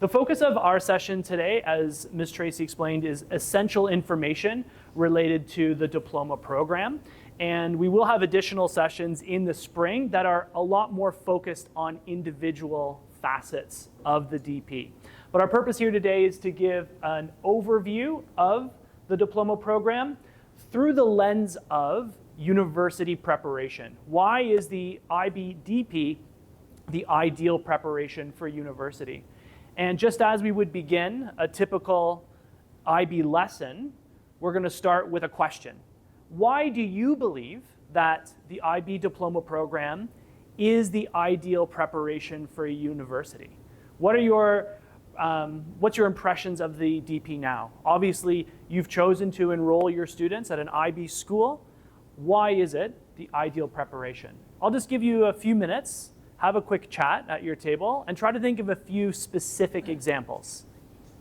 The focus of our session today, as Ms. Tracy explained, is essential information related to the diploma program. And we will have additional sessions in the spring that are a lot more focused on individual facets of the DP. But our purpose here today is to give an overview of the diploma program through the lens of university preparation. Why is the IB-DP the ideal preparation for university? And just as we would begin a typical IB lesson, we're going to start with a question. Why do you believe that the IB diploma program is the ideal preparation for a university? What's your impressions of the DP now? Obviously, you've chosen to enroll your students at an IB school. Why is it the ideal preparation? I'll just give you a few minutes, have a quick chat at your table, and try to think of a few specific examples.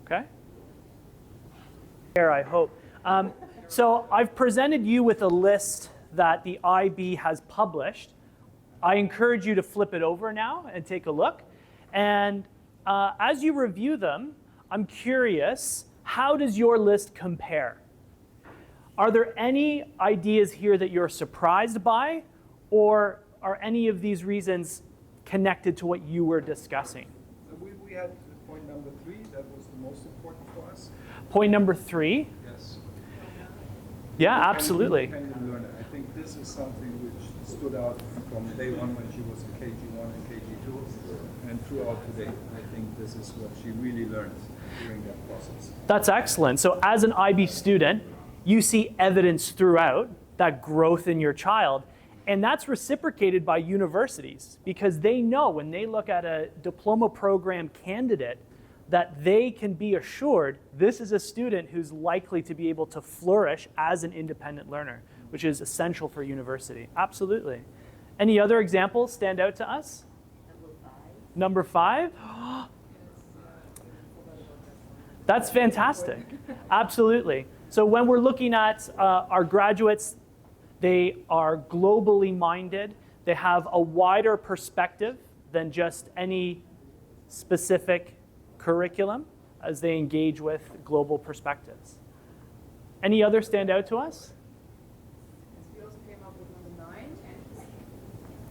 Okay? There, I hope. So I've presented you with a list that the IB has published. I encourage you to flip it over now and take a look. And as you review them, I'm curious, how does your list compare? Are there any ideas here that you're surprised by, or are any of these reasons connected to what you were discussing? We had point number 3, that was the most important for us. Point number 3? Yes. Yeah, absolutely. Independent learner. I think this is something which stood out from day one when she was in KG1 and KG2, and throughout today. I think this is what she really learned during that process. That's excellent. So as an IB student, you see evidence throughout that growth in your child. And that's reciprocated by universities because they know when they look at a diploma program candidate that they can be assured this is a student who's likely to be able to flourish as an independent learner, which is essential for university. Absolutely. Any other examples stand out to us? Number 5? That's fantastic. Absolutely. So when we're looking at our graduates, they are globally minded. They have a wider perspective than just any specific curriculum as they engage with global perspectives. Any others stand out to us? We also came up with number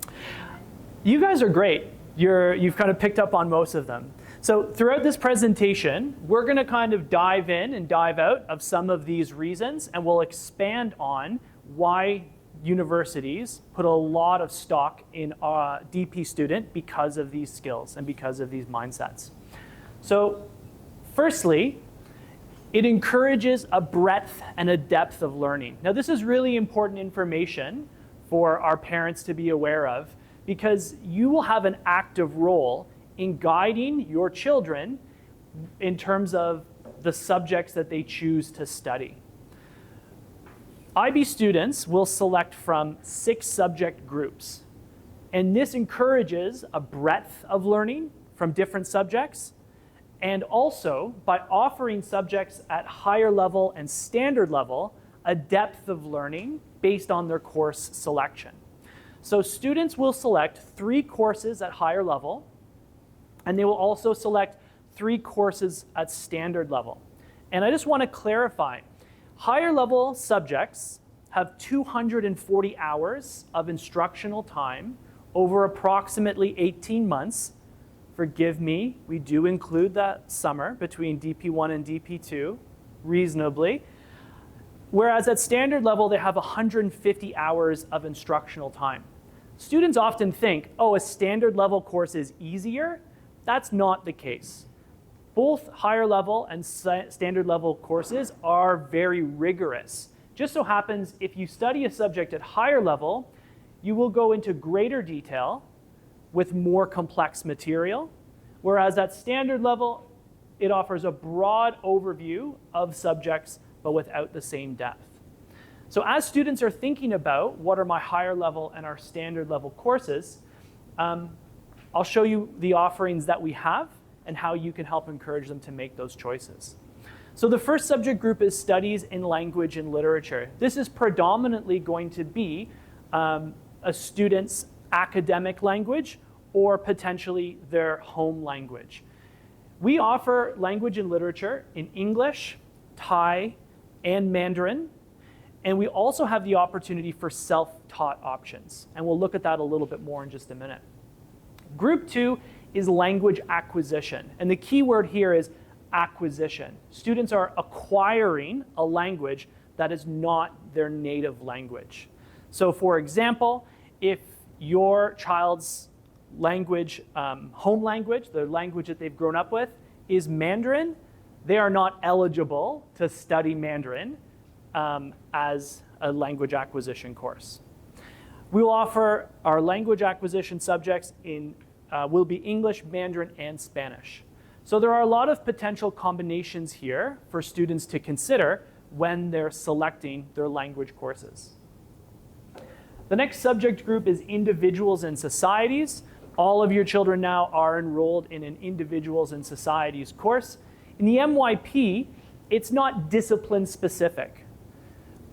9. You guys are great. You've kind of picked up on most of them. So throughout this presentation, we're going to kind of dive in and dive out of some of these reasons, and we'll expand on why universities put a lot of stock in a DP student because of these skills and because of these mindsets. So firstly, it encourages a breadth and a depth of learning. Now this is really important information for our parents to be aware of because you will have an active role in guiding your children in terms of the subjects that they choose to study. IB students will select from 6 subject groups, and this encourages a breadth of learning from different subjects, and also by offering subjects at higher level and standard level, a depth of learning based on their course selection. So students will select 3 courses at higher level, and they will also select 3 courses at standard level. And I just want to clarify, higher level subjects have 240 hours of instructional time over approximately 18 months. Forgive me, we do include that summer between DP1 and DP2 reasonably. Whereas at standard level, they have 150 hours of instructional time. Students often think, oh, a standard level course is easier. That's not the case. Both higher level and standard level courses are very rigorous. Just so happens if you study a subject at higher level, you will go into greater detail with more complex material, whereas at standard level, it offers a broad overview of subjects, but without the same depth. So as students are thinking about what are my higher level and our standard level courses, I'll show you the offerings that we have and how you can help encourage them to make those choices. So the first subject group is studies in language and literature. This is predominantly going to be a student's academic language or potentially their home language. We offer language and literature in English, Thai, and Mandarin. And we also have the opportunity for self-taught options. And we'll look at that a little bit more in just a minute. Group 2 is language acquisition. And the key word here is acquisition. Students are acquiring a language that is not their native language. So for example, if your child's language, home language, the language that they've grown up with, is Mandarin, they are not eligible to study Mandarin as a language acquisition course. We will offer our language acquisition subjects will be English, Mandarin, and Spanish. So there are a lot of potential combinations here for students to consider when they're selecting their language courses. The next subject group is individuals and societies. All of your children now are enrolled in an individuals and societies course. In the MYP, it's not discipline specific.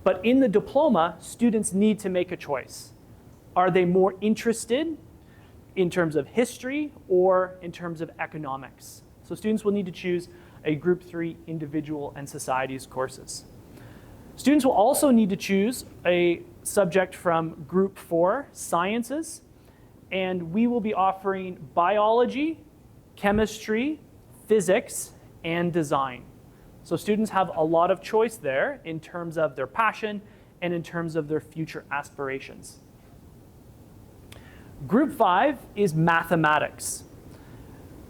But in the diploma, students need to make a choice. Are they more interested in terms of history or in terms of economics? So students will need to choose a Group 3 individual and societies courses. Students will also need to choose a subject from Group 4, sciences, and we will be offering biology, chemistry, physics, and design. So students have a lot of choice there in terms of their passion and in terms of their future aspirations. Group 5 is mathematics.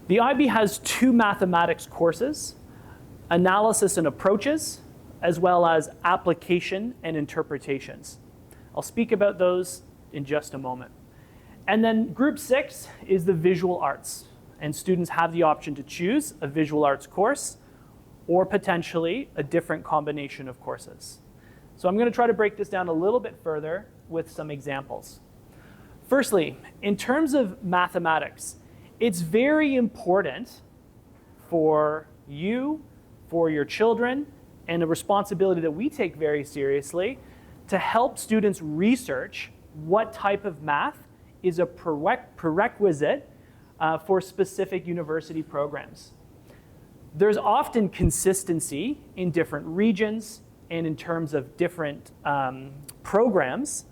The IB has 2 mathematics courses, analysis and approaches, as well as application and interpretations. I'll speak about those in just a moment. And then Group 6 is the visual arts. And students have the option to choose a visual arts course or potentially a different combination of courses. So I'm going to try to break this down a little bit further with some examples. Firstly, in terms of mathematics, it's very important for you, for your children, and a responsibility that we take very seriously to help students research what type of math is a prerequisite for specific university programs. There's often consistency in different regions and in terms of different programs,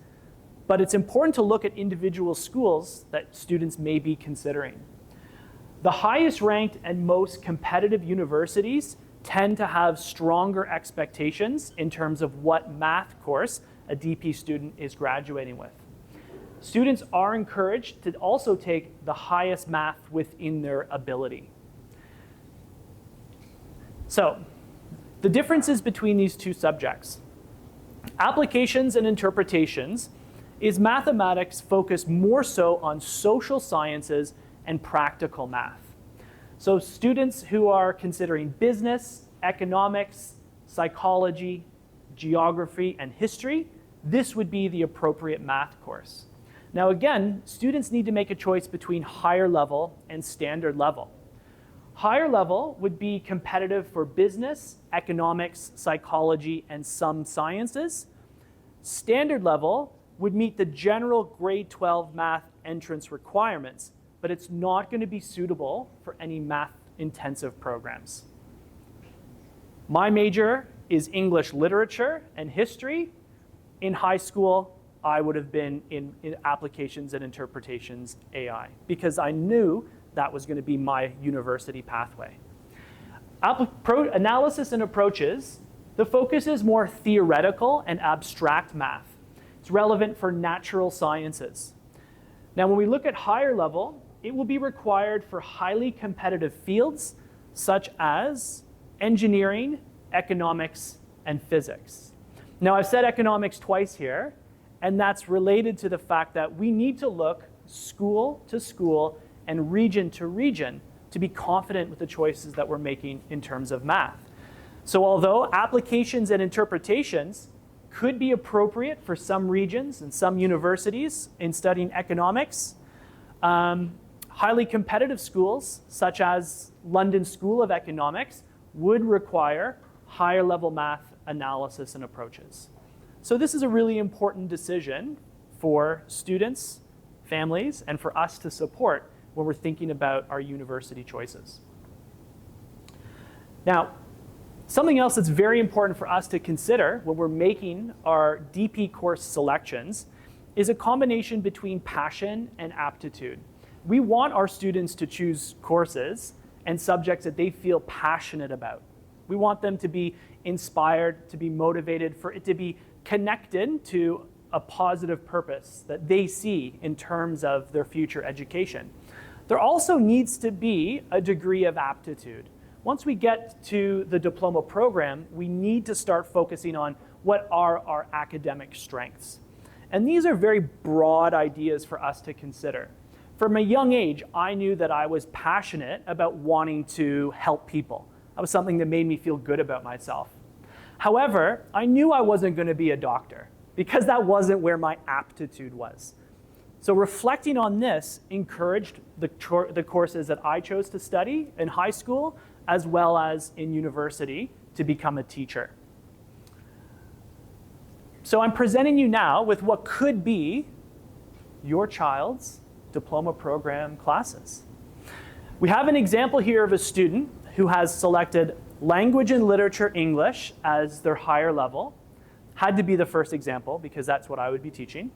but it's important to look at individual schools that students may be considering. The highest ranked and most competitive universities tend to have stronger expectations in terms of what math course a DP student is graduating with. Students are encouraged to also take the highest math within their ability. So, the differences between these 2 subjects. Applications and interpretations is mathematics focused more so on social sciences and practical math. So students who are considering business, economics, psychology, geography, and history, this would be the appropriate math course. Now again, students need to make a choice between higher level and standard level. Higher level would be competitive for business, economics, psychology, and some sciences. Standard level would meet the general grade 12 math entrance requirements, but it's not going to be suitable for any math-intensive programs. My major is English literature and history. In high school, I would have been in applications and interpretations AI because I knew that was going to be my university pathway. Analysis and approaches, the focus is more theoretical and abstract math. It's relevant for natural sciences. Now, when we look at higher level, it will be required for highly competitive fields such as engineering, economics, and physics. Now, I've said economics twice here, and that's related to the fact that we need to look school to school and region to region to be confident with the choices that we're making in terms of math. So although applications and interpretations could be appropriate for some regions and some universities in studying economics, highly competitive schools, such as London School of Economics, would require higher level math analysis and approaches. So this is a really important decision for students, families, and for us to support when we're thinking about our university choices. Now, something else that's very important for us to consider when we're making our DP course selections is a combination between passion and aptitude. We want our students to choose courses and subjects that they feel passionate about. We want them to be inspired, to be motivated, for it to be connected to a positive purpose that they see in terms of their future education. There also needs to be a degree of aptitude. Once we get to the diploma program, we need to start focusing on what are our academic strengths. And these are very broad ideas for us to consider. From a young age, I knew that I was passionate about wanting to help people. That was something that made me feel good about myself. However, I knew I wasn't going to be a doctor because that wasn't where my aptitude was. So reflecting on this encouraged the courses that I chose to study in high school as well as in university to become a teacher. So I'm presenting you now with what could be your child's diploma program classes. We have an example here of a student who has selected language and literature English as their higher level. Had to be the first example because that's what I would be teaching.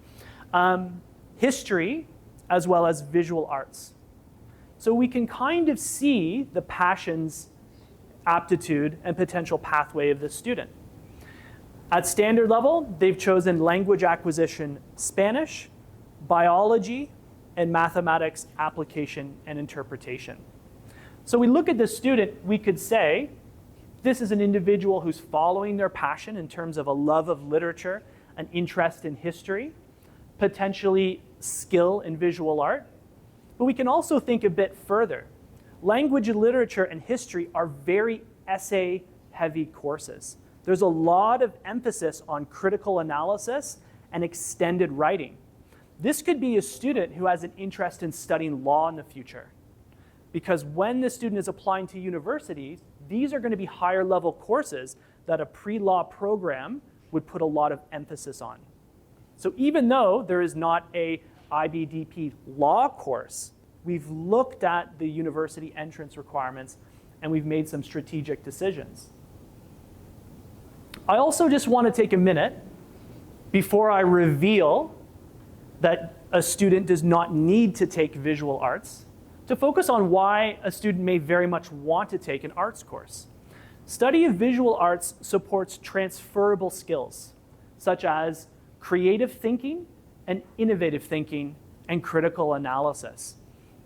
History as well as visual arts. So we can kind of see the passions, aptitude, and potential pathway of the student. At standard level, they've chosen language acquisition Spanish, biology, and mathematics application and interpretation. So we look at this student, we could say, this is an individual who's following their passion in terms of a love of literature, an interest in history, potentially skill in visual art. But we can also think a bit further. Language and literature and history are very essay-heavy courses. There's a lot of emphasis on critical analysis and extended writing. This could be a student who has an interest in studying law in the future. Because when the student is applying to universities, these are going to be higher level courses that a pre-law program would put a lot of emphasis on. So even though there is not a IBDP law course, we've looked at the university entrance requirements and we've made some strategic decisions. I also just want to take a minute before I reveal that a student does not need to take visual arts to focus on why a student may very much want to take an arts course. Study of visual arts supports transferable skills, such as creative thinking and innovative thinking and critical analysis.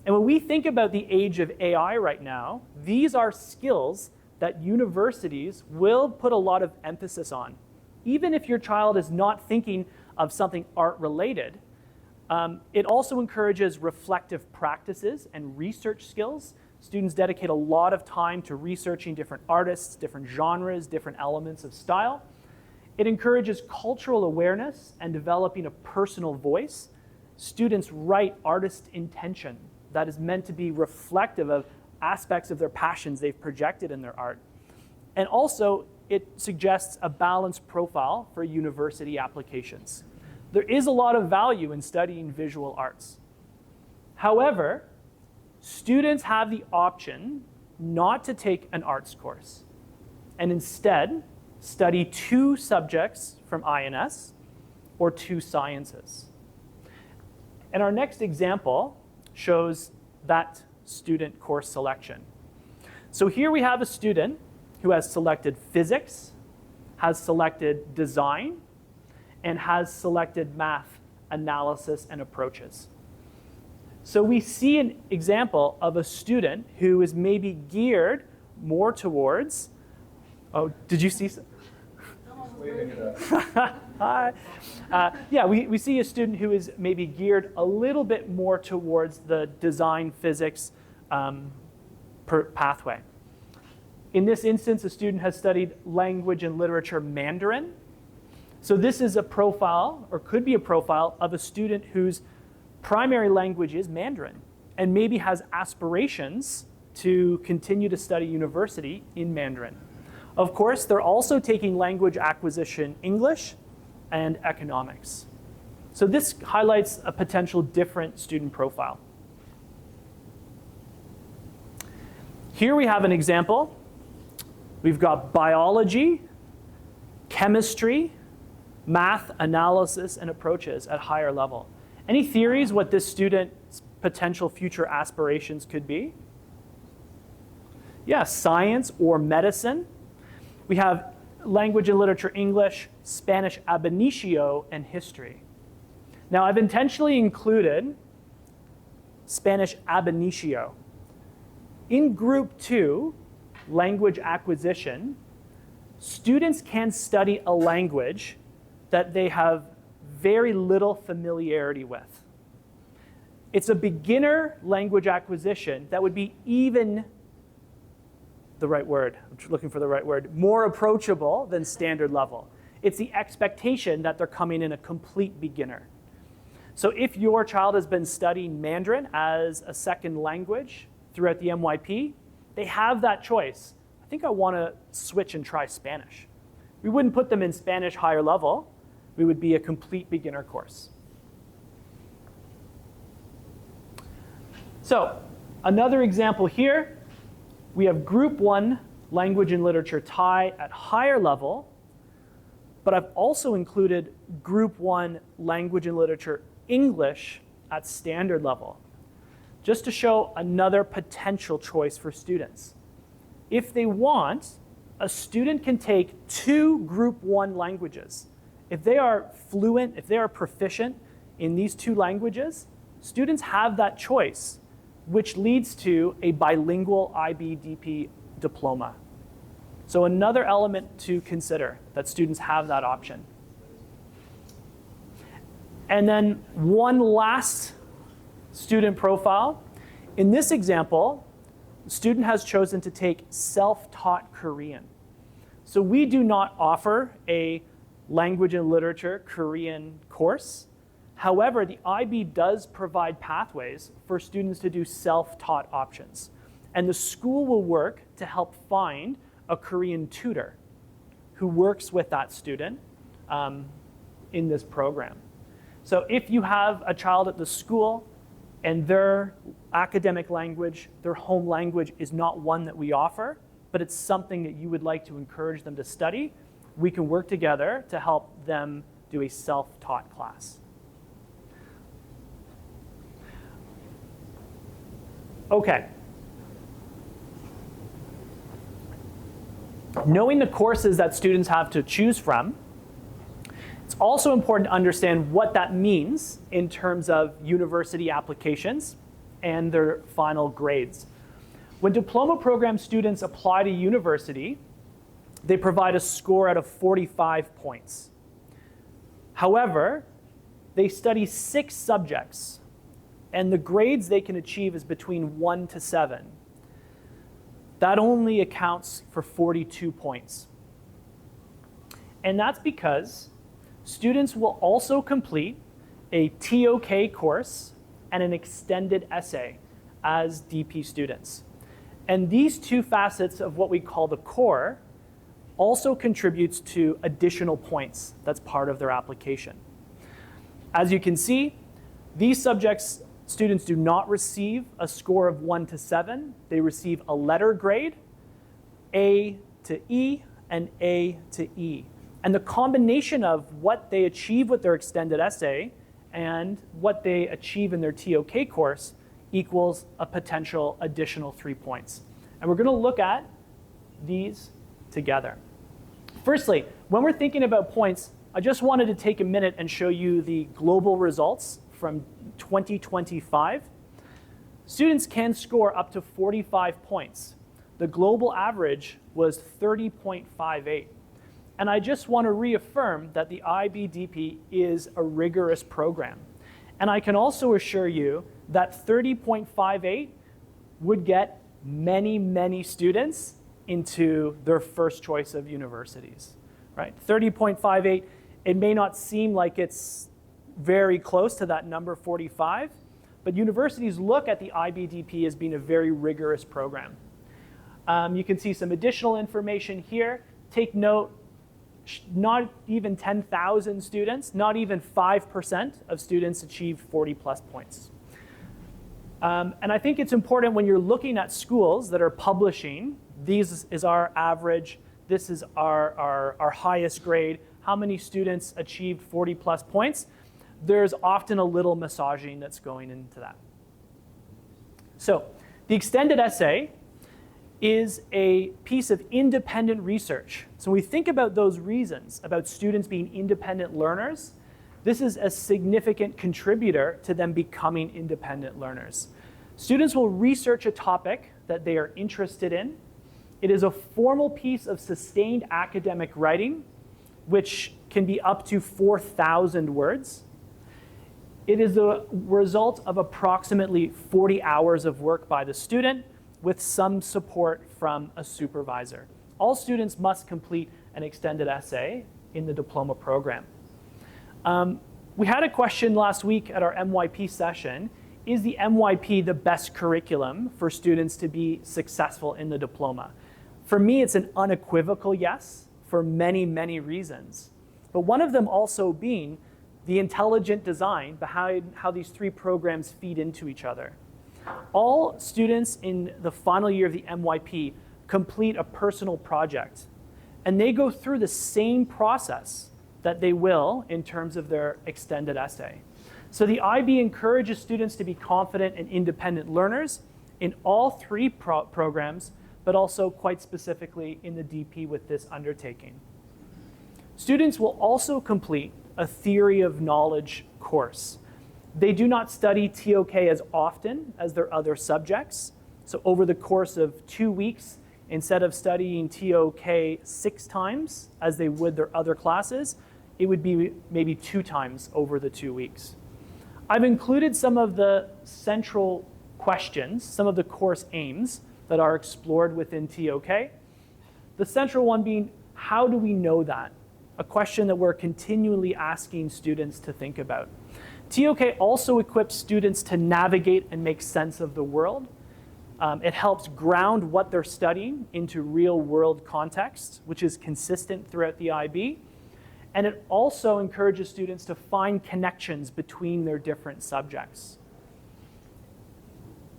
And when we think about the age of AI right now, these are skills that universities will put a lot of emphasis on. Even if your child is not thinking of something art-related, it also encourages reflective practices and research skills. Students dedicate a lot of time to researching different artists, different genres, different elements of style. It encourages cultural awareness and developing a personal voice. Students write artist intention that is meant to be reflective of aspects of their passions they've projected in their art. And also, it suggests a balanced profile for university applications. There is a lot of value in studying visual arts. However, students have the option not to take an arts course and instead study 2 subjects from INS or 2 sciences. And our next example shows that student course selection. So here we have a student who has selected physics, has selected design, and has selected math, analysis, and approaches. So we see an example of a student who is maybe geared more towards, oh, did you see? Hi. Yeah, we see a student who is maybe geared a little bit more towards the design physics pathway. In this instance, a student has studied language and literature Mandarin. So this is a profile, or could be a profile, of a student whose primary language is Mandarin and maybe has aspirations to continue to study university in Mandarin. Of course, they're also taking language acquisition English and economics. So this highlights a potential different student profile. Here we have an example We've got biology, chemistry, math, analysis, and approaches at higher level. Any theories what this student's potential future aspirations could be? Yeah, science or medicine. We have language and literature English, Spanish ab initio, and history. Now, I've intentionally included Spanish ab initio. In group 2, language acquisition, students can study a language that they have very little familiarity with. It's a beginner language acquisition that would be even the right word, I'm looking for the right word, more approachable than standard level. It's the expectation that they're coming in a complete beginner. So if your child has been studying Mandarin as a second language throughout the MYP, they have that choice. I think I want to switch and try Spanish. We wouldn't put them in Spanish higher level. We would be a complete beginner course. So another example here, we have group 1 language and literature Thai at higher level, but I've also included group 1 language and literature English at standard level, just to show another potential choice for students. If they want, a student can take 2 group 1 languages. If they are fluent, if they are proficient in these 2 languages, students have that choice, which leads to a bilingual IBDP diploma. So another element to consider, that students have that option. And then one last student profile. In this example, the student has chosen to take self-taught Korean. So we do not offer a language and literature Korean course. However, the IB does provide pathways for students to do self-taught options. And the school will work to help find a Korean tutor who works with that student in this program. So if you have a child at the school and their academic language, their home language is not one that we offer, but it's something that you would like to encourage them to study, we can work together to help them do a self-taught class. Okay. Knowing the courses that students have to choose from, it's also important to understand what that means in terms of university applications and their final grades. When diploma program students apply to university, they provide a score out of 45 points. However, they study 6 subjects, and the grades they can achieve is between 1 to 7. That only accounts for 42 points. And that's because students will also complete a TOK course and an extended essay as DP students. And these 2 facets of what we call the core also contributes to additional points that's part of their application. As you can see, these subjects, students do not receive a score of 1 to 7. They receive a letter grade, A to E and A to E. And the combination of what they achieve with their extended essay and what they achieve in their TOK course equals a potential additional 3 points. And we're going to look at these together. Firstly, when we're thinking about points, I just wanted to take a minute and show you the global results from 2025. Students can score up to 45 points. The global average was 30.58. And I just want to reaffirm that the IBDP is a rigorous program. And I can also assure you that 30.58 would get many, many students into their first choice of universities, right? 30.58, it may not seem like it's very close to that number 45, but universities look at the IBDP as being a very rigorous program. You can see some additional information here. Take note, not even 10,000 students, not even 5% of students achieve 40 plus points. And I think it's important when you're looking at schools that are publishing This is our average. This is our highest grade. How many students achieved 40 plus points? There's often a little massaging that's going into that. So the extended essay is a piece of independent research. So when we think about those reasons, about students being independent learners, this is a significant contributor to them becoming independent learners. Students will research a topic that they are interested in. It is a formal piece of sustained academic writing, which can be up to 4,000 words. It is the result of approximately 40 hours of work by the student with some support from a supervisor. All students must complete an extended essay in the diploma program. We had a question last week at our MYP session. Is the MYP the best curriculum for students to be successful in the diploma? For me, it's an unequivocal yes for many, many reasons. But one of them also being the intelligent design behind how these three programs feed into each other. All students in the final year of the MYP complete a personal project, and they go through the same process that they will in terms of their extended essay. So the IB encourages students to be confident and independent learners in all three programs, but also quite specifically in the DP with this undertaking. Students will also complete a theory of knowledge course. They do not study TOK as often as their other subjects. So over the course of 2 weeks, instead of studying TOK 6 times as they would their other classes, it would be maybe 2 times over the 2 weeks. I've included some of the central questions, some of the course aims that are explored within TOK. The central one being, how do we know that? A question that we're continually asking students to think about. TOK also equips students to navigate and make sense of the world. It helps ground what they're studying into real world context, which is consistent throughout the IB. And it also encourages students to find connections between their different subjects.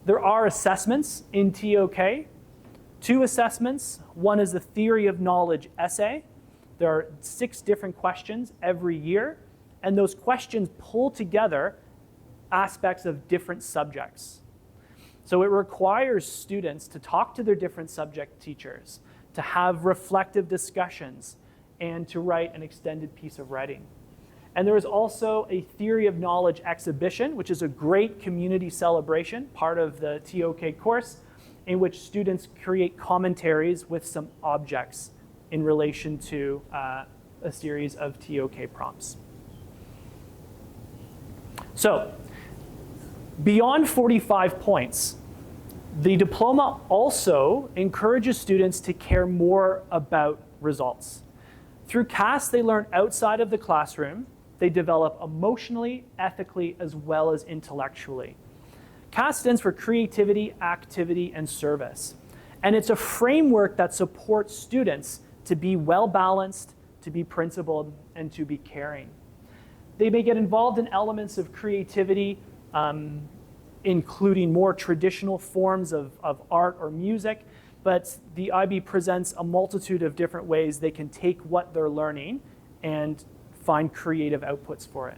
There are assessments in TOK, 2 assessments. One is the theory of knowledge essay. There are 6 different questions every year, and those questions pull together aspects of different subjects. So it requires students to talk to their different subject teachers, to have reflective discussions, and to write an extended piece of writing. And there is also a theory of knowledge exhibition, which is a great community celebration, part of the TOK course, in which students create commentaries with some objects in relation to a series of TOK prompts. So, beyond 45 points, the diploma also encourages students to care more about results. Through CAS, they learn outside of the classroom. They develop emotionally, ethically, as well as intellectually. CAS stands for creativity, activity, and service. And it's a framework that supports students to be well-balanced, to be principled, and to be caring. They may get involved in elements of creativity, including more traditional forms of art or music, but the IB presents a multitude of different ways they can take what they're learning and find creative outputs for it.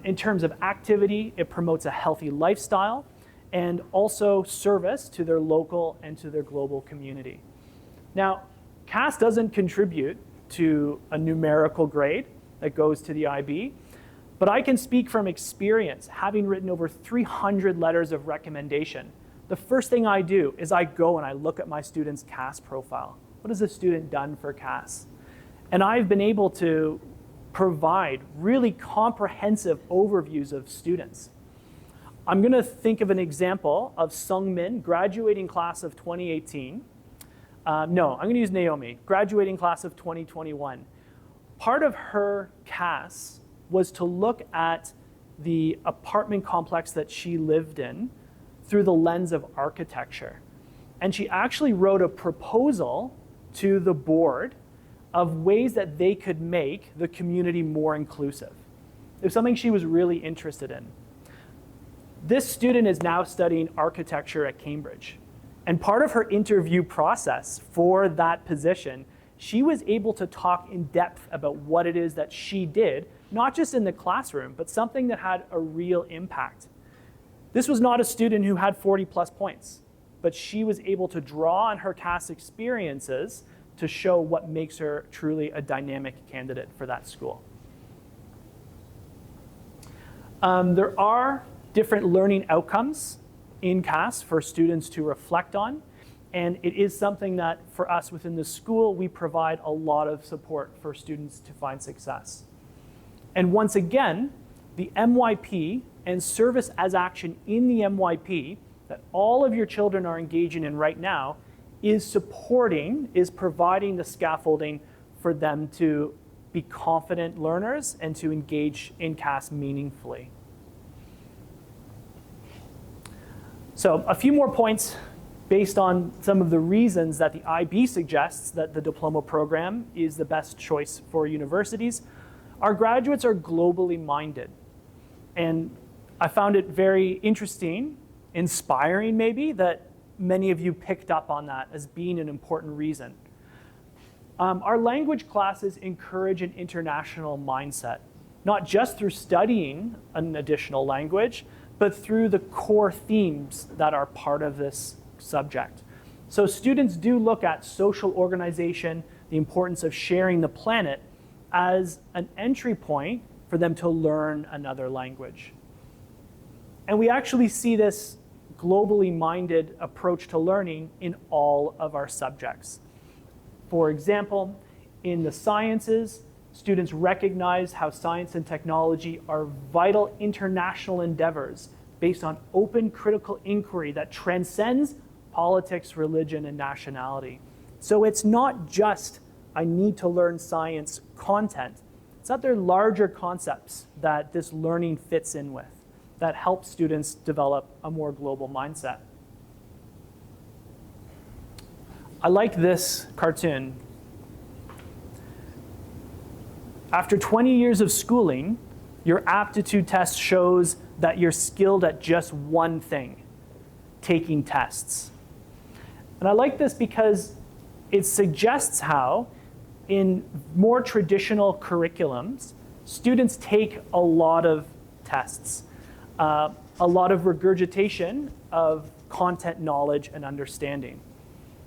In terms of activity, it promotes a healthy lifestyle and also service to their local and to their global community. Now, CAS doesn't contribute to a numerical grade that goes to the IB, but I can speak from experience, having written over 300 letters of recommendation. The first thing I do is I go and I look at my student's CAS profile. What has the student done for CAS? And I've been able to provide really comprehensive overviews of students. I'm going to think of an example of Sung Min, graduating class of 2018. No, I'm going to use Naomi, graduating class of 2021. Part of her CAS was to look at the apartment complex that she lived in through the lens of architecture. And she actually wrote a proposal to the board of ways that they could make the community more inclusive. It was something she was really interested in. This student is now studying architecture at Cambridge. And part of her interview process for that position, she was able to talk in depth about what it is that she did, not just in the classroom, but something that had a real impact. This was not a student who had 40 plus points, but she was able to draw on her CAS experiences to show what makes her truly a dynamic candidate for that school. There are different learning outcomes in CAS for students to reflect on, and it is something that for us within the school, we provide a lot of support for students to find success. And once again, the MYP and service as action in the MYP that all of your children are engaging in right now is providing the scaffolding for them to be confident learners and to engage in CAS meaningfully. So a few more points based on some of the reasons that the IB suggests that the diploma program is the best choice for universities. Our graduates are globally minded. And I found it very interesting, inspiring maybe, that many of you picked up on that as being an important reason. Our language classes encourage an international mindset, not just through studying an additional language, but through the core themes that are part of this subject. So students do look at social organization, the importance of sharing the planet, as an entry point for them to learn another language. And we actually see this globally minded approach to learning in all of our subjects. For example, in the sciences, students recognize how science and technology are vital international endeavors based on open critical inquiry that transcends politics, religion, and nationality. So it's not just, I need to learn science content. It's that there are larger concepts that this learning fits in with that help students develop a more global mindset. I like this cartoon. After 20 years of schooling, your aptitude test shows that you're skilled at just one thing, taking tests. And I like this because it suggests how, in more traditional curriculums, students take a lot of tests, a lot of regurgitation of content knowledge and understanding.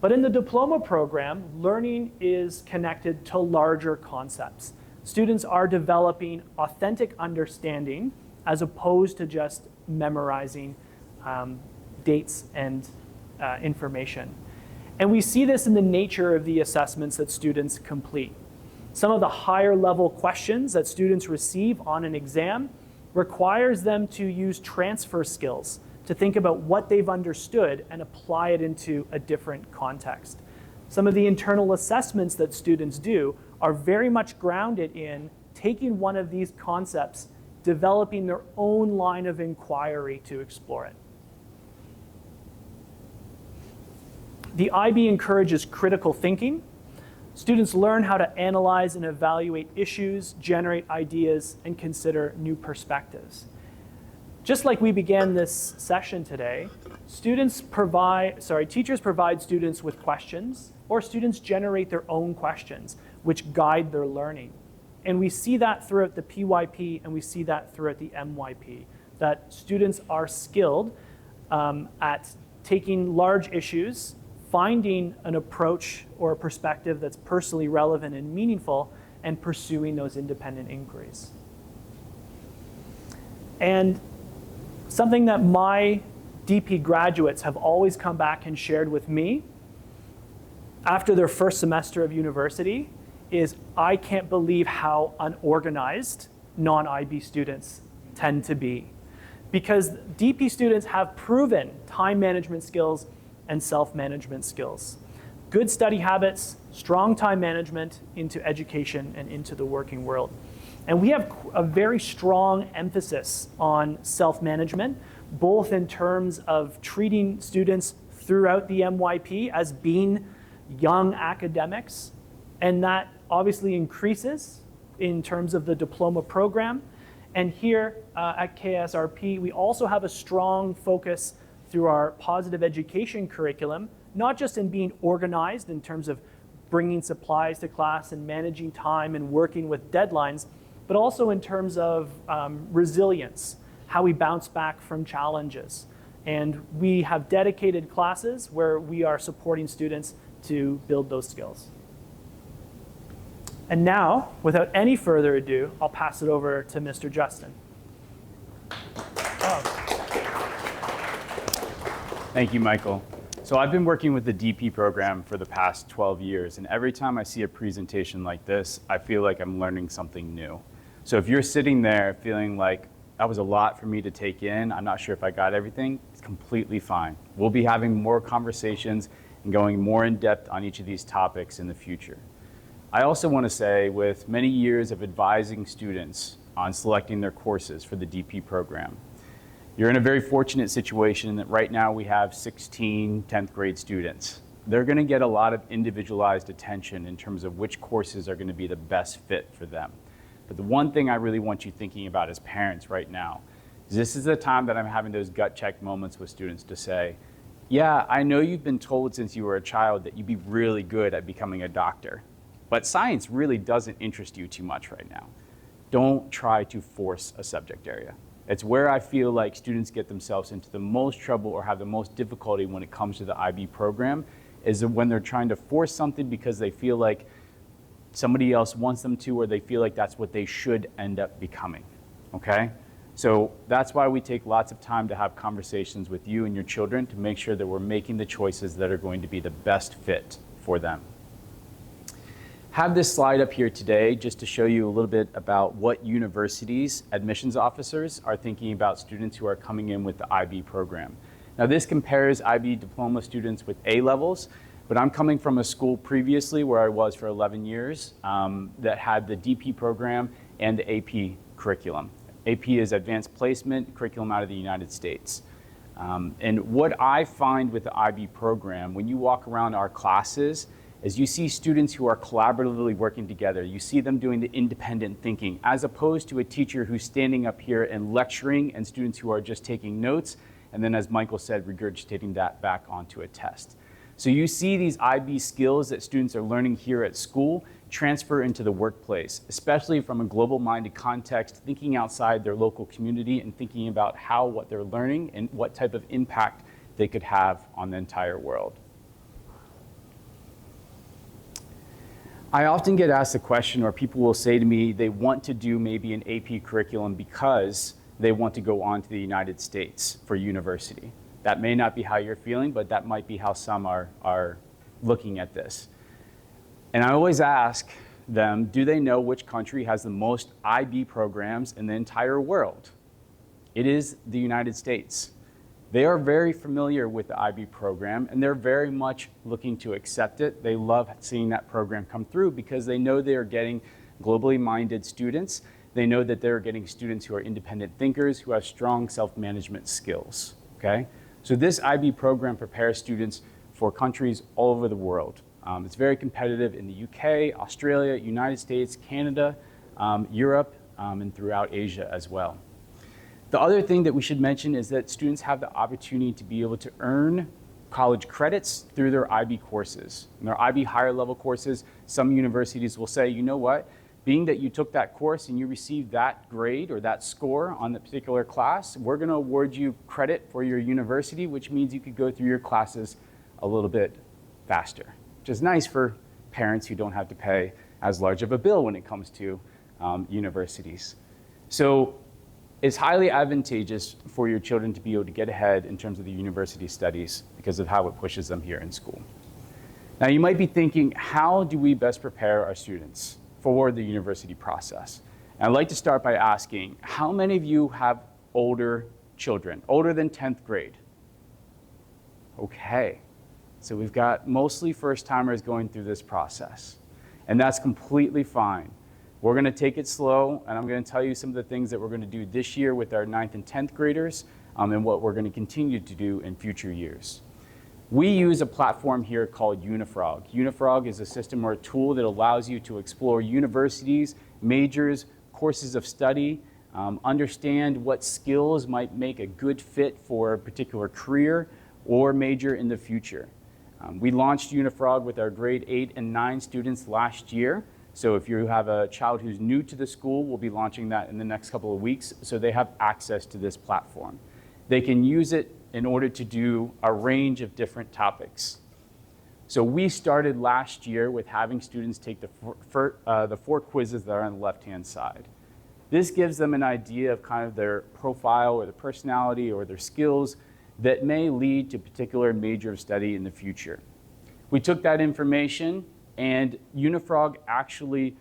But in the diploma program, learning is connected to larger concepts. Students are developing authentic understanding as opposed to just memorizing dates and information. And we see this in the nature of the assessments that students complete. Some of the higher level questions that students receive on an exam requires them to use transfer skills to think about what they've understood and apply it into a different context. Some of the internal assessments that students do are very much grounded in taking one of these concepts, developing their own line of inquiry to explore it. The IB encourages critical thinking. Students learn how to analyze and evaluate issues, generate ideas, and consider new perspectives. Just like we began this session today, teachers provide students with questions, or students generate their own questions, which guide their learning. And we see that throughout the PYP, and we see that throughout the MYP, that students are skilled at taking large issues, finding an approach or a perspective that's personally relevant and meaningful, and pursuing those independent inquiries. And something that my DP graduates have always come back and shared with me after their first semester of university is, I can't believe how unorganized non-IB students tend to be. Because DP students have proven time management skills and self-management skills. Good study habits, strong time management into education and into the working world. And we have a very strong emphasis on self-management, both in terms of treating students throughout the MYP as being young academics, and that obviously increases in terms of the diploma program. And here at KSRP, we also have a strong focus through our positive education curriculum, not just in being organized in terms of bringing supplies to class and managing time and working with deadlines, but also in terms of resilience, how we bounce back from challenges. And we have dedicated classes where we are supporting students to build those skills. And now, without any further ado, I'll pass it over to Mr. Justin. Thank you, Michael. So I've been working with the DP program for the past 12 years, and every time I see a presentation like this, I feel like I'm learning something new. So if you're sitting there feeling like that was a lot for me to take in, I'm not sure if I got everything, it's completely fine. We'll be having more conversations and going more in depth on each of these topics in the future. I also want to say, with many years of advising students on selecting their courses for the DP program, you're in a very fortunate situation that right now we have 16 10th grade students. They're going to get a lot of individualized attention in terms of which courses are going to be the best fit for them. But the one thing I really want you thinking about as parents right now is this is the time that I'm having those gut check moments with students to say, yeah, I know you've been told since you were a child that you'd be really good at becoming a doctor, but science really doesn't interest you too much right now. Don't try to force a subject area. It's where I feel like students get themselves into the most trouble or have the most difficulty when it comes to the IB program, is when they're trying to force something because they feel like somebody else wants them to, or they feel like that's what they should end up becoming, okay? So that's why we take lots of time to have conversations with you and your children to make sure that we're making the choices that are going to be the best fit for them. Have this slide up here today just to show you a little bit about what universities' admissions officers are thinking about students who are coming in with the IB program. Now this compares IB diploma students with A levels, but I'm coming from a school previously where I was for 11 years that had the DP program and the AP curriculum. AP is Advanced Placement curriculum out of the United States. And what I find with the IB program, when you walk around our classes, is you see students who are collaboratively working together. You see them doing the independent thinking, as opposed to a teacher who's standing up here and lecturing and students who are just taking notes, and then, as Michael said, regurgitating that back onto a test. So you see these IB skills that students are learning here at school transfer into the workplace, especially from a global-minded context, thinking outside their local community and thinking about how what they're learning and what type of impact they could have on the entire world. I often get asked the question, or people will say to me they want to do maybe an AP curriculum because they want to go on to the United States for university. That may not be how you're feeling, but that might be how some are looking at this. And I always ask them, do they know which country has the most IB programs in the entire world? It is the United States. They are very familiar with the IB program, and they're very much looking to accept it. They love seeing that program come through because they know they are getting globally minded students. They know that they're getting students who are independent thinkers, who have strong self-management skills, okay? So this IB program prepares students for countries all over the world. It's very competitive in the UK, Australia, United States, Canada, Europe, and throughout Asia as well. The other thing that we should mention is that students have the opportunity to be able to earn college credits through their IB courses. In their IB higher level courses, some universities will say, you know what, being that you took that course and you received that grade or that score on the particular class, we're going to award you credit for your university, which means you could go through your classes a little bit faster, which is nice for parents who don't have to pay as large of a bill when it comes to universities. So it's highly advantageous for your children to be able to get ahead in terms of the university studies because of how it pushes them here in school. Now you might be thinking, how do we best prepare our students for the university process? And I'd like to start by asking, how many of you have older children, older than 10th grade? Okay, so we've got mostly first-timers going through this process, and that's completely fine. We're going to take it slow, and I'm going to tell you some of the things that we're going to do this year with our 9th and 10th graders and what we're going to continue to do in future years. We use a platform here called Unifrog. Unifrog is a system or a tool that allows you to explore universities, majors, courses of study, understand what skills might make a good fit for a particular career or major in the future. We launched Unifrog with our grade 8 and 9 students last year. So if you have a child who's new to the school, we'll be launching that in the next couple of weeks so they have access to this platform. They can use it in order to do a range of different topics. So we started last year with having students take the 4 quizzes that are on the left-hand side. This gives them an idea of kind of their profile or their personality or their skills that may lead to a particular major of study in the future. We took that information and Unifrog actually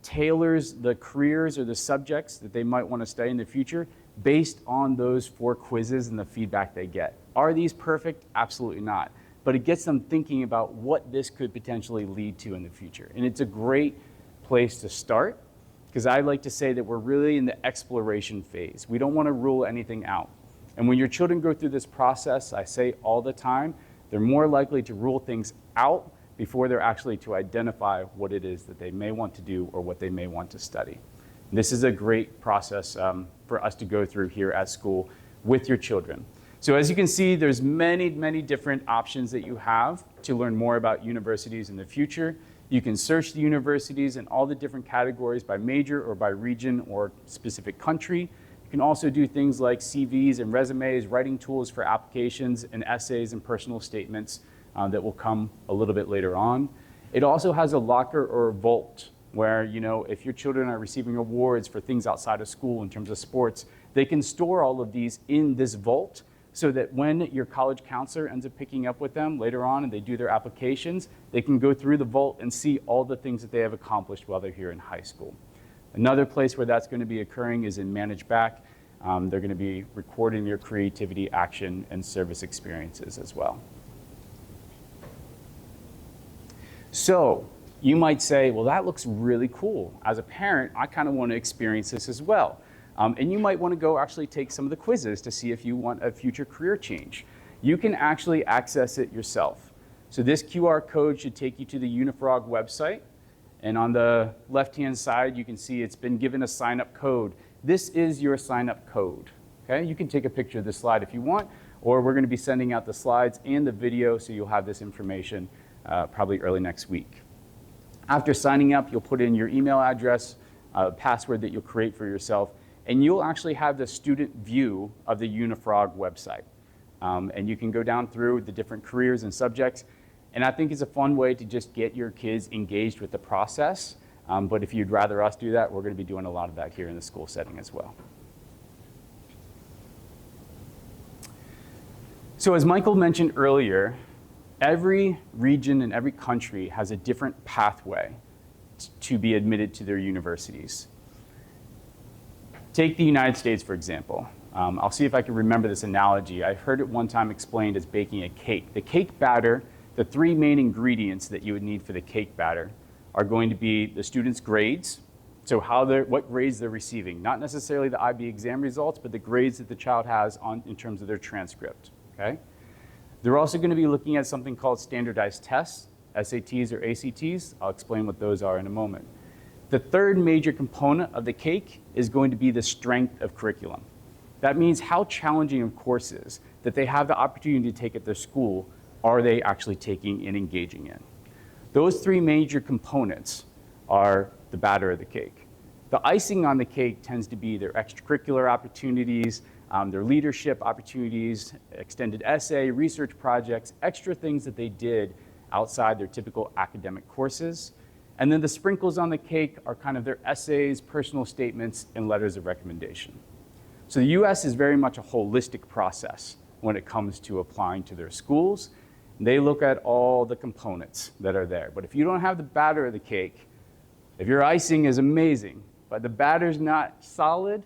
tailors the careers or the subjects that they might want to study in the future based on those 4 quizzes and the feedback they get. Are these perfect? Absolutely not. But it gets them thinking about what this could potentially lead to in the future. And it's a great place to start because I like to say that we're really in the exploration phase. We don't want to rule anything out. And when your children go through this process, I say all the time, they're more likely to rule things out before they're actually to identify what it is that they may want to do or what they may want to study. And this is a great process for us to go through here at school with your children. So as you can see, there's many, many different options that you have to learn more about universities in the future. You can search the universities in all the different categories by major or by region or specific country. You can also do things like CVs and resumes, writing tools for applications, and essays and personal statements that will come a little bit later on. It also has a locker or a vault where, if your children are receiving awards for things outside of school in terms of sports, they can store all of these in this vault so that when your college counselor ends up picking up with them later on and they do their applications, they can go through the vault and see all the things that they have accomplished while they're here in high school. Another place where that's going to be occurring is in Manage Back. They're going to be recording your creativity, action, and service experiences as well. So you might say, well, that looks really cool. As a parent, I kind of want to experience this as well. And you might want to go actually take some of the quizzes to see if you want a future career change. You can actually access it yourself. So this QR code should take you to the Unifrog website. And on the left-hand side, you can see it's been given a sign-up code. This is your sign-up code. Okay? You can take a picture of this slide if you want, or we're going to be sending out the slides and the video so you'll have this information probably early next week. After signing up, you'll put in your email address, password that you'll create for yourself, and you'll actually have the student view of the Unifrog website. And you can go down through the different careers and subjects. And I think it's a fun way to just get your kids engaged with the process. But if you'd rather us do that, we're going to be doing a lot of that here in the school setting as well. So as Michael mentioned earlier, every region and every country has a different pathway to be admitted to their universities. Take the United States, for example. I'll see if I can remember this analogy. I heard it one time explained as baking a cake. The cake batter, the 3 main ingredients that you would need for the cake batter are going to be the students' grades, so what grades they're receiving. Not necessarily the IB exam results, but the grades that the child has in terms of their transcript. Okay? They're also going to be looking at something called standardized tests, SATs or ACTs. I'll explain what those are in a moment. The third major component of the cake is going to be the strength of curriculum. That means how challenging of courses that they have the opportunity to take at their school are they actually taking and engaging in. Those 3 major components are the batter of the cake. The icing on the cake tends to be their extracurricular opportunities, their leadership opportunities, extended essay, research projects, extra things that they did outside their typical academic courses. And then the sprinkles on the cake are kind of their essays, personal statements, and letters of recommendation. So the US is very much a holistic process when it comes to applying to their schools. They look at all the components that are there. But if you don't have the batter of the cake, if your icing is amazing, but the batter's not solid,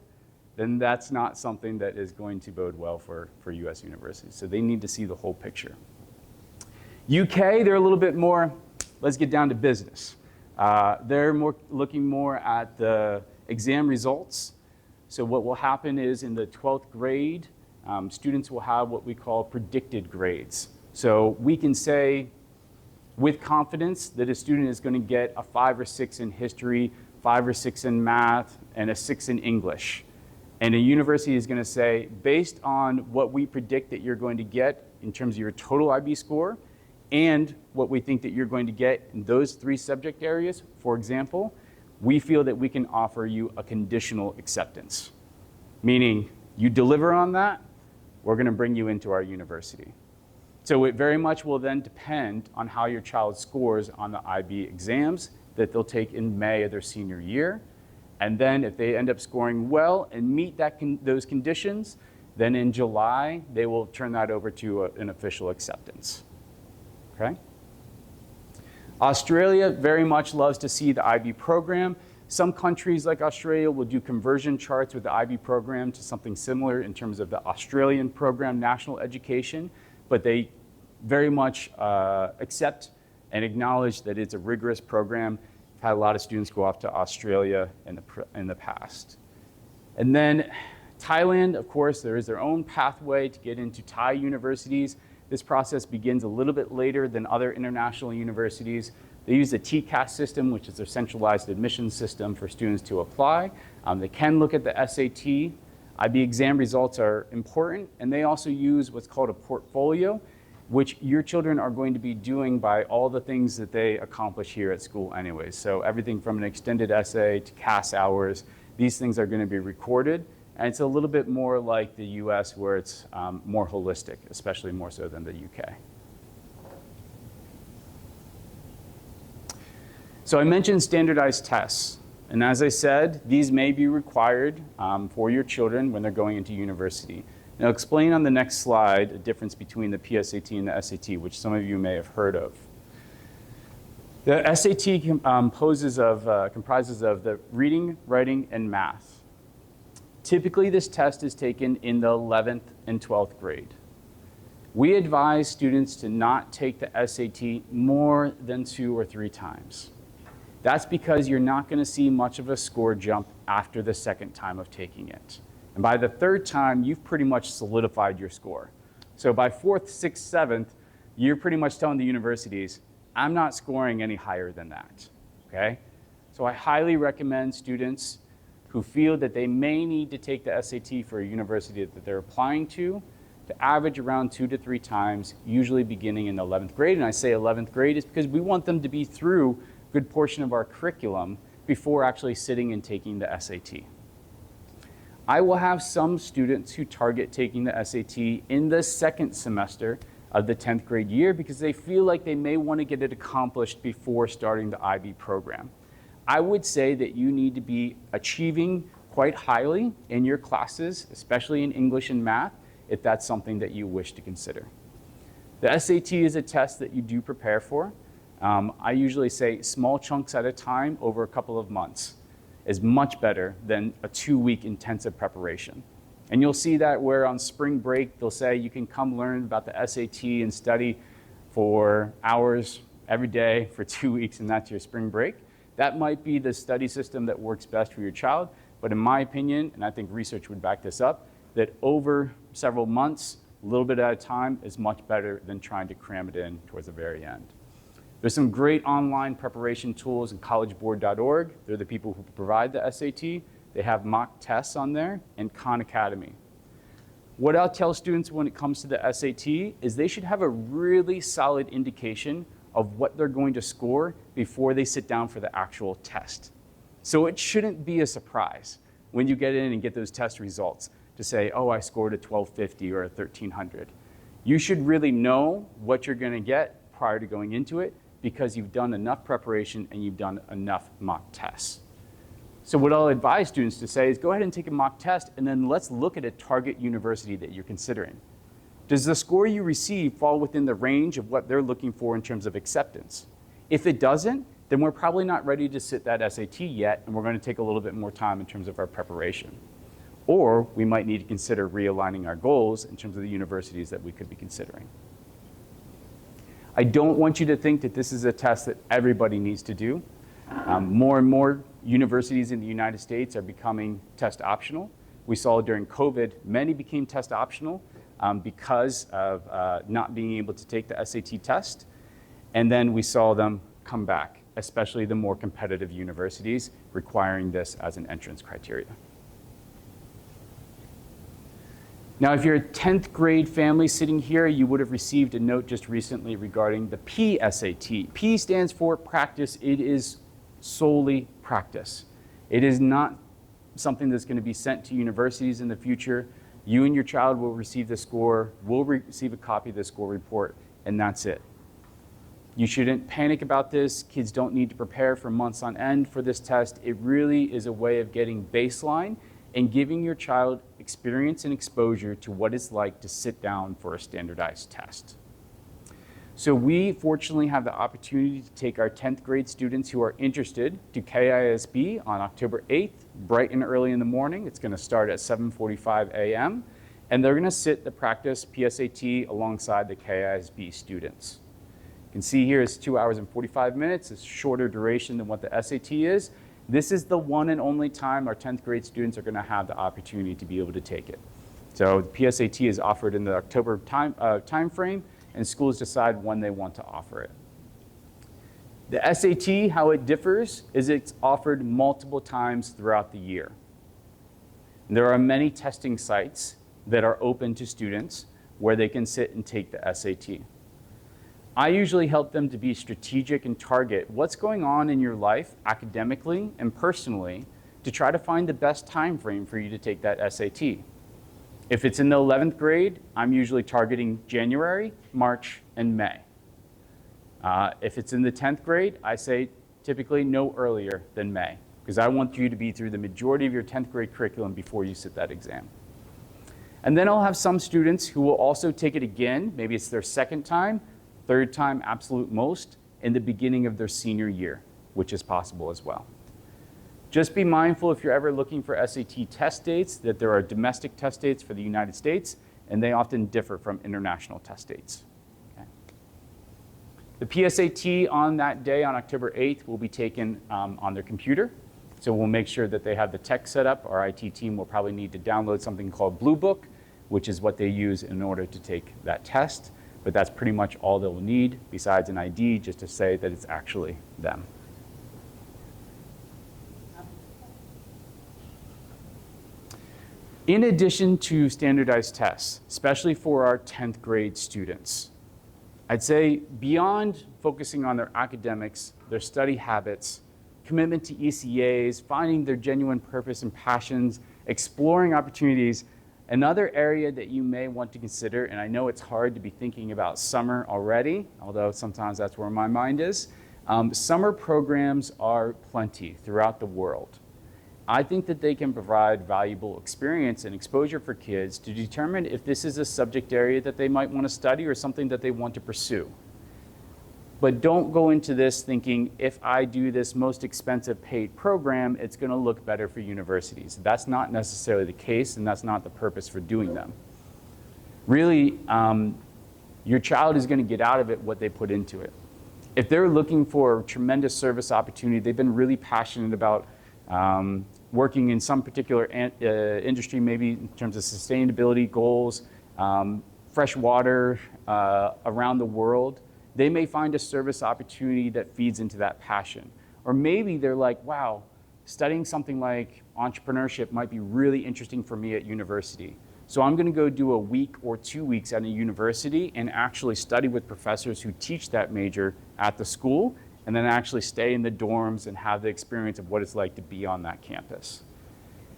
then that's not something that is going to bode well for US universities. So they need to see the whole picture. UK, they're a little bit more, let's get down to business. They're looking more at the exam results. So what will happen is in the 12th grade, students will have what we call predicted grades. So we can say with confidence that a student is going to get a 5 or 6 in history, 5 or 6 in math, and a 6 in English. And a university is going to say, based on what we predict that you're going to get in terms of your total IB score and what we think that you're going to get in those 3 subject areas, for example, we feel that we can offer you a conditional acceptance. Meaning, you deliver on that, we're going to bring you into our university. So it very much will then depend on how your child scores on the IB exams that they'll take in May of their senior year. And then if they end up scoring well and meet those conditions, then in July, they will turn that over to an official acceptance. Okay? Australia very much loves to see the IB program. Some countries like Australia will do conversion charts with the IB program to something similar in terms of the Australian program, national education, but they very much accept and acknowledge that it's a rigorous program. I've had a lot of students go off to Australia in the past. And then Thailand, of course, there is their own pathway to get into Thai universities. This process begins a little bit later than other international universities. They use the TCAS system, which is their centralized admission system for students to apply. They can look at the SAT. IB exam results are important, and they also use what's called a portfolio, which your children are going to be doing by all the things that they accomplish here at school anyways. So everything from an extended essay to CAS hours, these things are going to be recorded. And it's a little bit more like the US where it's more holistic, especially more so than the UK. So I mentioned standardized tests. And as I said, these may be required for your children when they're going into university. And I'll explain on the next slide the difference between the PSAT and the SAT, which some of you may have heard of. The SAT comprises of the reading, writing, and math. Typically, this test is taken in the 11th and 12th grade. We advise students to not take the SAT more than 2 or 3 times. That's because you're not going to see much of a score jump after the second time of taking it. And by the 3rd time, you've pretty much solidified your score. So by 4th, 6th, 7th, you're pretty much telling the universities, I'm not scoring any higher than that, okay? So I highly recommend students who feel that they may need to take the SAT for a university that they're applying to average around 2 to 3 times, usually beginning in the 11th grade. And I say 11th grade is because we want them to be through a good portion of our curriculum before actually sitting and taking the SAT. I will have some students who target taking the SAT in the 2nd semester of the 10th grade year because they feel like they may want to get it accomplished before starting the IB program. I would say that you need to be achieving quite highly in your classes, especially in English and math, if that's something that you wish to consider. The SAT is a test that you do prepare for. I usually say small chunks at a time over a couple of months is much better than a 2-week intensive preparation. And you'll see that where on spring break, they'll say you can come learn about the SAT and study for hours every day for 2 weeks, and that's your spring break. That might be the study system that works best for your child, but in my opinion, and I think research would back this up, that over several months, a little bit at a time is much better than trying to cram it in towards the very end. There's some great online preparation tools in collegeboard.org. They're the people who provide the SAT. They have mock tests on there, and Khan Academy. What I'll tell students when it comes to the SAT is they should have a really solid indication of what they're going to score before they sit down for the actual test. So it shouldn't be a surprise when you get in and get those test results to say, oh, I scored a 1250 or a 1300. You should really know what you're going to get prior to going into it because you've done enough preparation and you've done enough mock tests. So what I'll advise students to say is go ahead and take a mock test and then let's look at a target university that you're considering. Does the score you receive fall within the range of what they're looking for in terms of acceptance? If it doesn't, then we're probably not ready to sit that SAT yet, and we're going to take a little bit more time in terms of our preparation. Or we might need to consider realigning our goals in terms of the universities that we could be considering. I don't want you to think that this is a test that everybody needs to do. More and more universities in the United States are becoming test optional. We saw during COVID, many became test optional because of not being able to take the SAT test. And then we saw them come back, especially the more competitive universities requiring this as an entrance criteria. Now, if you're a 10th grade family sitting here, you would have received a note just recently regarding the PSAT. P stands for practice. It is solely practice. It is not something that's going to be sent to universities in the future. You and your child will receive the score, will receive a copy of the score report, and that's it. You shouldn't panic about this. Kids don't need to prepare for months on end for this test. It really is a way of getting baseline and giving your child experience and exposure to what it's like to sit down for a standardized test. So we fortunately have the opportunity to take our 10th grade students who are interested to KISB on October 8th, bright and early in the morning. It's going to start at 7:45 a.m. And they're going to sit the practice PSAT alongside the KISB students. You can see here it's 2 hours and 45 minutes. It's shorter duration than what the SAT is. This is the one and only time our 10th grade students are going to have the opportunity to be able to take it. So the PSAT is offered in the October time frame, and schools decide when they want to offer it. The SAT, how it differs, is it's offered multiple times throughout the year. There are many testing sites that are open to students where they can sit and take the SAT. I usually help them to be strategic and target what's going on in your life academically and personally to try to find the best time frame for you to take that SAT. If it's in the 11th grade, I'm usually targeting January, March, and May. If it's in the 10th grade, I say typically no earlier than May, because I want you to be through the majority of your 10th grade curriculum before you sit that exam. And then I'll have some students who will also take it again, maybe it's their second time, third time, absolute most, in the beginning of their senior year, which is possible as well. Just be mindful if you're ever looking for SAT test dates that there are domestic test dates for the United States, and they often differ from international test dates. Okay. The PSAT on that day, on October 8th, will be taken on their computer. So we'll make sure that they have the tech set up. Our IT team will probably need to download something called Blue Book, which is what they use in order to take that test. But that's pretty much all they'll need, besides an ID, just to say that it's actually them. In addition to standardized tests, especially for our 10th grade students, I'd say beyond focusing on their academics, their study habits, commitment to ECAs, finding their genuine purpose and passions, exploring opportunities, another area that you may want to consider, and I know it's hard to be thinking about summer already, although sometimes that's where my mind is, summer programs are plenty throughout the world. I think that they can provide valuable experience and exposure for kids to determine if this is a subject area that they might want to study or something that they want to pursue. But don't go into this thinking, if I do this most expensive paid program, it's going to look better for universities. That's not necessarily the case, and that's not the purpose for doing them. Really, your child is going to get out of it what they put into it. If they're looking for a tremendous service opportunity, they've been really passionate about working in some particular industry, maybe in terms of sustainability goals, fresh water around the world, they may find a service opportunity that feeds into that passion. Or maybe they're like, wow, studying something like entrepreneurship might be really interesting for me at university. So I'm going to go do a week or 2 weeks at a university and actually study with professors who teach that major at the school, and then actually stay in the dorms and have the experience of what it's like to be on that campus.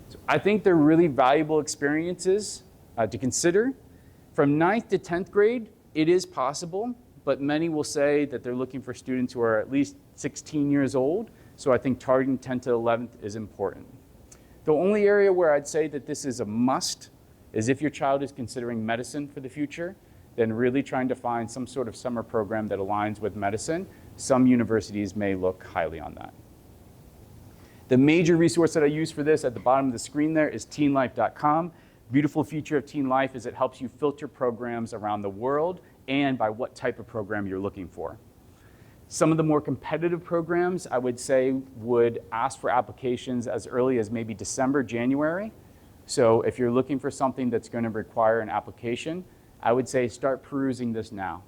So I think they're really valuable experiences to consider. From 9th to 10th grade, it is possible, but many will say that they're looking for students who are at least 16 years old, so I think targeting 10th to 11th is important. The only area where I'd say that this is a must is if your child is considering medicine for the future, then really trying to find some sort of summer program that aligns with medicine. Some universities may look highly on that. The major resource that I use for this at the bottom of the screen there is teenlife.com. Beautiful feature of Teen Life is it helps you filter programs around the world and by what type of program you're looking for. Some of the more competitive programs, I would say, would ask for applications as early as maybe December, January. So if you're looking for something that's going to require an application, I would say start perusing this now.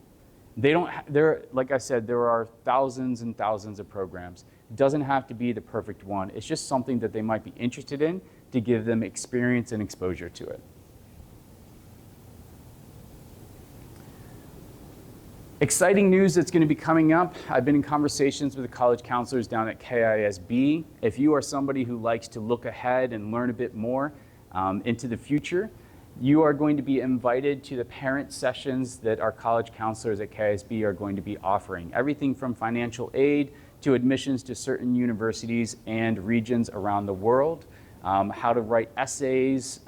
Like I said, there are thousands and thousands of programs. It doesn't have to be the perfect one. It's just something that they might be interested in to give them experience and exposure to it. Exciting news that's going to be coming up. I've been in conversations with the college counselors down at KISB. If you are somebody who likes to look ahead and learn a bit more into the future, you are going to be invited to the parent sessions that our college counselors at KISB are going to be offering. Everything from financial aid to admissions to certain universities and regions around the world, how to write essays,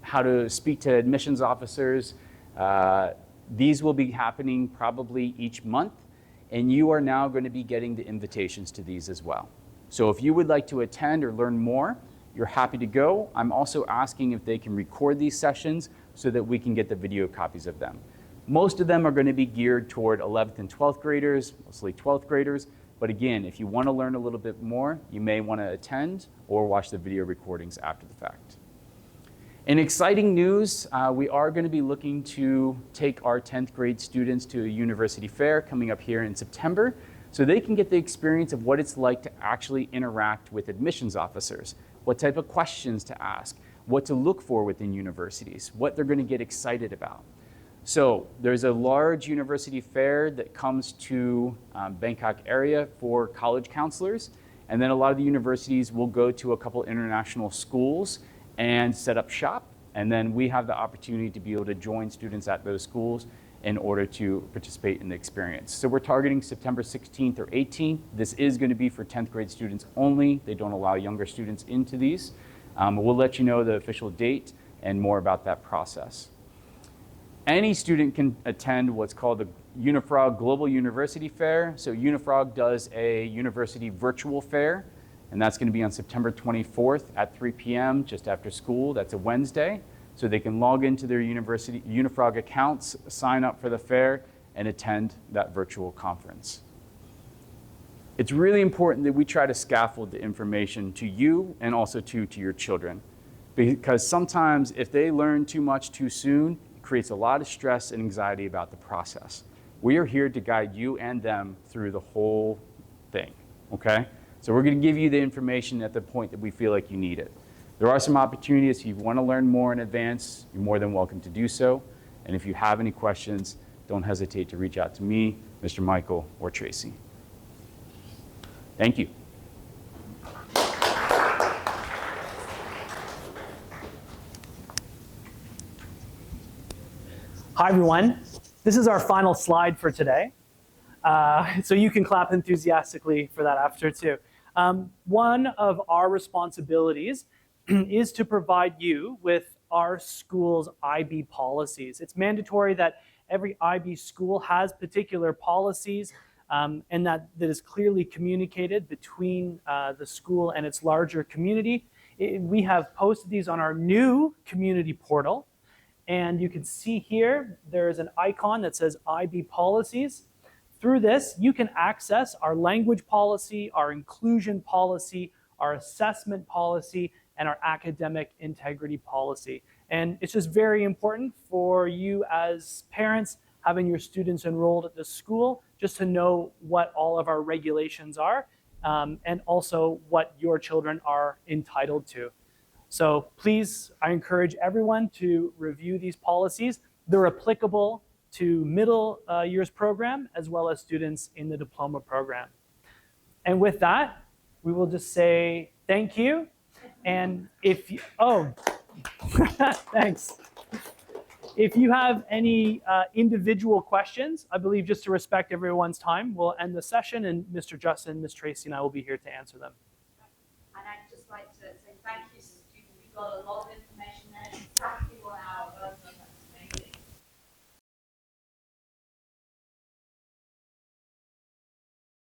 how to speak to admissions officers. These will be happening probably each month, and you are now going to be getting the invitations to these as well. So if you would like to attend or learn more, you're happy to go. I'm also asking if they can record these sessions so that we can get the video copies of them. Most of them are going to be geared toward 11th and 12th graders, mostly 12th graders. But again, if you want to learn a little bit more, you may want to attend or watch the video recordings after the fact. In exciting news, we are going to be looking to take our 10th grade students to a university fair coming up here in September so they can get the experience of what it's like to actually interact with admissions officers, what type of questions to ask, what to look for within universities, what they're going to get excited about. So there's a large university fair that comes to Bangkok area for college counselors, and then a lot of the universities will go to a couple international schools and set up shop, and then we have the opportunity to be able to join students at those schools in order to participate in the experience. So we're targeting September 16th or 18th. This is going to be for 10th grade students only. They don't allow younger students into these. We'll let you know the official date and more about that process. Any student can attend what's called the Unifrog Global University Fair. So Unifrog does a university virtual fair, and that's going to be on September 24th at 3 p.m. just after school. That's a Wednesday. So they can log into their university Unifrog accounts, sign up for the fair, and attend that virtual conference. It's really important that we try to scaffold the information to you and also to your children. Because sometimes if they learn too much too soon, it creates a lot of stress and anxiety about the process. We are here to guide you and them through the whole thing, okay? So we're going to give you the information at the point that we feel like you need it. There are some opportunities. If you want to learn more in advance, you're more than welcome to do so. And if you have any questions, don't hesitate to reach out to me, Mr. Michael, or Tracy. Thank you. Hi, everyone. This is our final slide for today. So you can clap enthusiastically for that after, too. One of our responsibilities is to provide you with our school's IB policies. It's mandatory that every IB school has particular policies and that is clearly communicated between the school and its larger community. We have posted these on our new community portal. And you can see here, there is an icon that says IB policies. Through this, you can access our language policy, our inclusion policy, our assessment policy, and our academic integrity policy. And it's just very important for you as parents having your students enrolled at the school just to know what all of our regulations are and also what your children are entitled to. So please, I encourage everyone to review these policies. They're applicable to middle years program as well as students in the diploma program. And with that, we will just say thank you. And if you, thanks. If you have any individual questions, I believe just to respect everyone's time, we'll end the session and Mr. Justin, Ms. Tracy, and I will be here to answer them. And I'd just like to say thank you